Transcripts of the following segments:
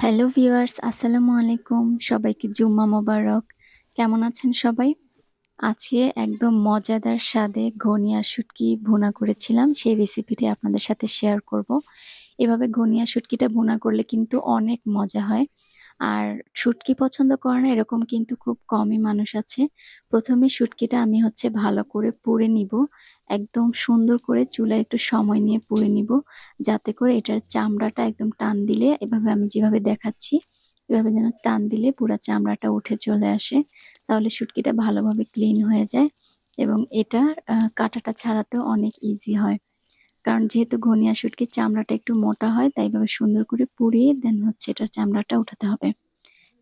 Hello viewers, আসসালামু আলাইকুম। সবাইকে জুম্মা মোবারক। কেমন আছেন সবাই? আজকে একদম মজাদার স্বাদে ঘনিয়া শুটকি ভুনা করেছিলাম। সেই রেসিপিটি আপনাদের সাথে শেয়ার করব। এভাবে ঘনিয়া শুটকিটা ভুনা করলে কিন্তু অনেক মজা হয়। আর শুটকি পছন্দ করে না এরকম কিন্তু খুব কমই মানুষ আছে। ১ম এ শুটকিটা আমি ভালো করে পুড়ে নিবো। একদম সুন্দর করে চুলায় একটু সময় নিয়ে পুড়ে নিবো। যাতে করে এটার চামড়াটা একদম টান দিলে এভাবে আমি যেভাবে দেখাচ্ছি, এভাবে যেন টান দিলে পুরা চামড়াটা উঠে চলে আসে। তাহলে শুটকিটা ভালোভাবে ক্লিন হয়ে যায় এবং এটার কাঁটাটা ছাড়াতেও অনেক ইজি হয়। কারণ যেহেতু ঘনিয়া শুটকির চামড়াটা একটু মোটা হয় তাই এভাবে সুন্দর করে পুড়িয়ে দেন এটার চামড়াটা উঠাতে হবে।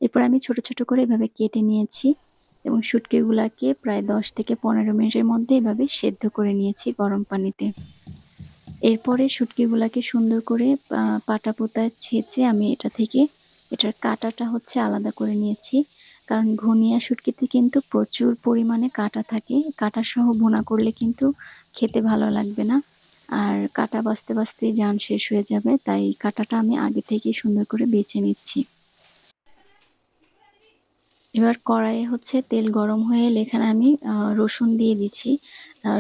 এরপর আমি ছোট, ছোট করে এভাবে কেটে নিয়েছি এবং শুটকিগুলাকে প্রায় ১০ থেকে ১৫ মিনিটের মধ্যে এভাবে সেদ্ধ করে নিয়েছি গরম পানিতে। এরপরে শুটকিগুলাকে সুন্দর করে পাটা-পোতায় ছেঁচে আমি এটার কাঁটাটা আলাদা করে নিয়েছি। কারণ ঘনিয়া শুটকিতে কিন্তু প্রচুর পরিমাণে কাঁটা থাকে। কাঁটাসহ ভুনা করলে কিন্তু খেতে ভালো লাগবে না। আর কাঁটা বাছতে, বাছতেই জান শেষ হয়ে যাবে। তাই কাঁটাটা আমি আগে থেকেই সুন্দর করে বেছে নিচ্ছি। এবার কড়াইয়ে তেল গরম হয়ে এলে এখানে আমি রসুন দিয়ে দিচ্ছি।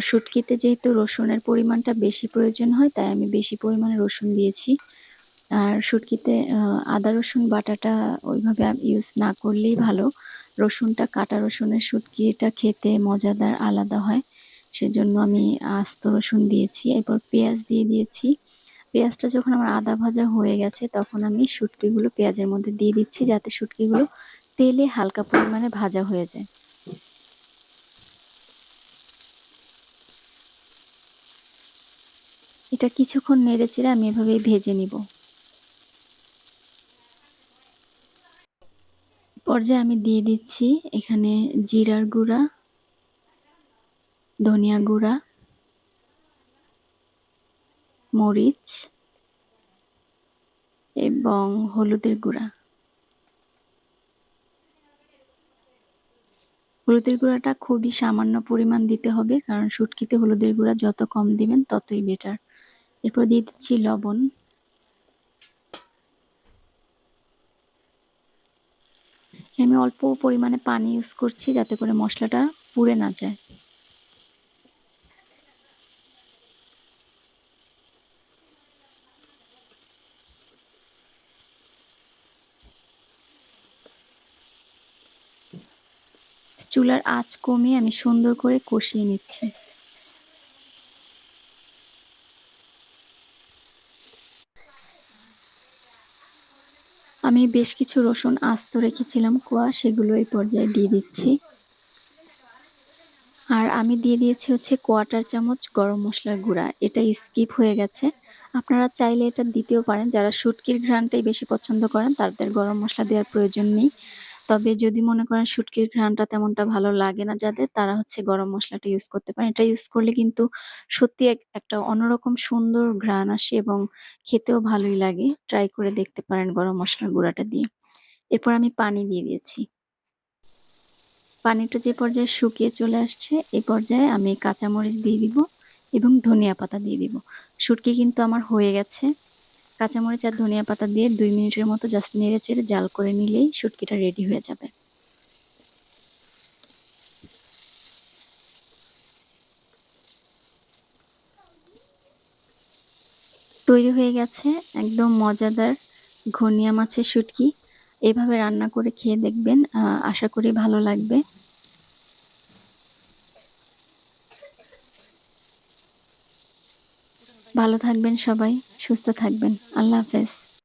শুটকিতে যেহেতু রসুনের পরিমাণটা বেশি প্রয়োজন হয় তাই আমি বেশি পরিমাণে রসুন দিয়েছি। আর শুটকিতে আদা রসুন বাটাটা ওইভাবে ইউজ না করলেই ভালো। রসুনটা কাঁটা রসুনের শুটকিটা খেতে মজাদার আলাদা হয়। সেজন্য আমি আস্ত রসুন দিয়েছি। এরপর পেঁয়াজ দিয়ে দিয়েছি। পেঁয়াজটা যখন আমার আধা ভাজা হয়ে গেছে তখন আমি শুটকিগুলো পেঁয়াজের মধ্যে দিয়ে দিচ্ছি যাতে শুটকিগুলো তেলে হালকা পরিমাণে ভাজা হয়ে যায়। এটা কিছুক্ষণ নেড়েচেড়ে আমি এভাবেই ভেজে নিব। পর্যায়ে আমি দিয়ে দিচ্ছি এখানে জিরার গুঁড়া, ধনিয়া গুঁড়া, মরিচ এবং হলুদের গুঁড়া। হলুদের গুঁড়াটা খুবই সামান্য পরিমাণ দিতে হবে কারণ শুটকিতে হলুদের গুঁড়া যত কম দিবেন ততই বেটার। এরপর দিয়ে দিচ্ছি লবণ। আমি অল্প পরিমাণে পানি ইউজ করছি যাতে করে মশলাটা পুড়ে না যায়। চুলার আঁচ কমিয়ে আমি সুন্দর করে কষিয়ে নিচ্ছি। আমি বেশ কিছু রসুন আস্ত রেখেছিলাম কোয়া, সেগুলো এই পর্যায়ে দিয়ে দিচ্ছি। আর আমি দিয়ে দিয়েছি কোয়াটার চামচ গরম মসলার গুঁড়া। এটা স্কিপ হয়ে গেছে। আপনারা চাইলে এটা দিতেও পারেন। যারা শুটকির ঘ্রাণটাই বেশি পছন্দ করেন তাদের গরম মসলা দেওয়ার প্রয়োজন নেই। তবে যদি মনে করেন শুটকির ঘ্রাণটা তেমনটা ভালো লাগে না যাদের, তারা গরম মসলাটা ইউজ করতে পারেন। এটা ইউজ করলে কিন্তু সত্যি একটা অন্যরকম সুন্দর ঘ্রাণ আসে এবং খেতেও ভালোই লাগে। ট্রাই করে দেখতে পারেন গরম মসলার গুঁড়াটা দিয়ে। এরপর আমি পানি দিয়ে দিয়েছি। পানিটা যে পর্যায়ে শুকিয়ে চলে আসছে, এই পর্যায়ে আমি কাঁচামরিচ দিয়ে দিব এবং ধনিয়া পাতা দিয়ে দিব। শুটকি কিন্তু আমার হয়ে গেছে। কাঁচামরিচ আর ধনিয়া পাতা দিয়ে ২ মিনিটের মতো জাস্ট নেড়েচেড়ে জাল করে নিলেই শুটকিটা রেডি হয়ে যাবে। তৈরি হয়ে গেছে একদম মজাদার ঘনিয়া মাছের শুটকি। এভাবে রান্না করে খেয়ে দেখবেন। আশা করি ভালো লাগবে। ভালো থাকবেন সবাই, সুস্থ থাকবেন। আল্লাহ হাফেজ।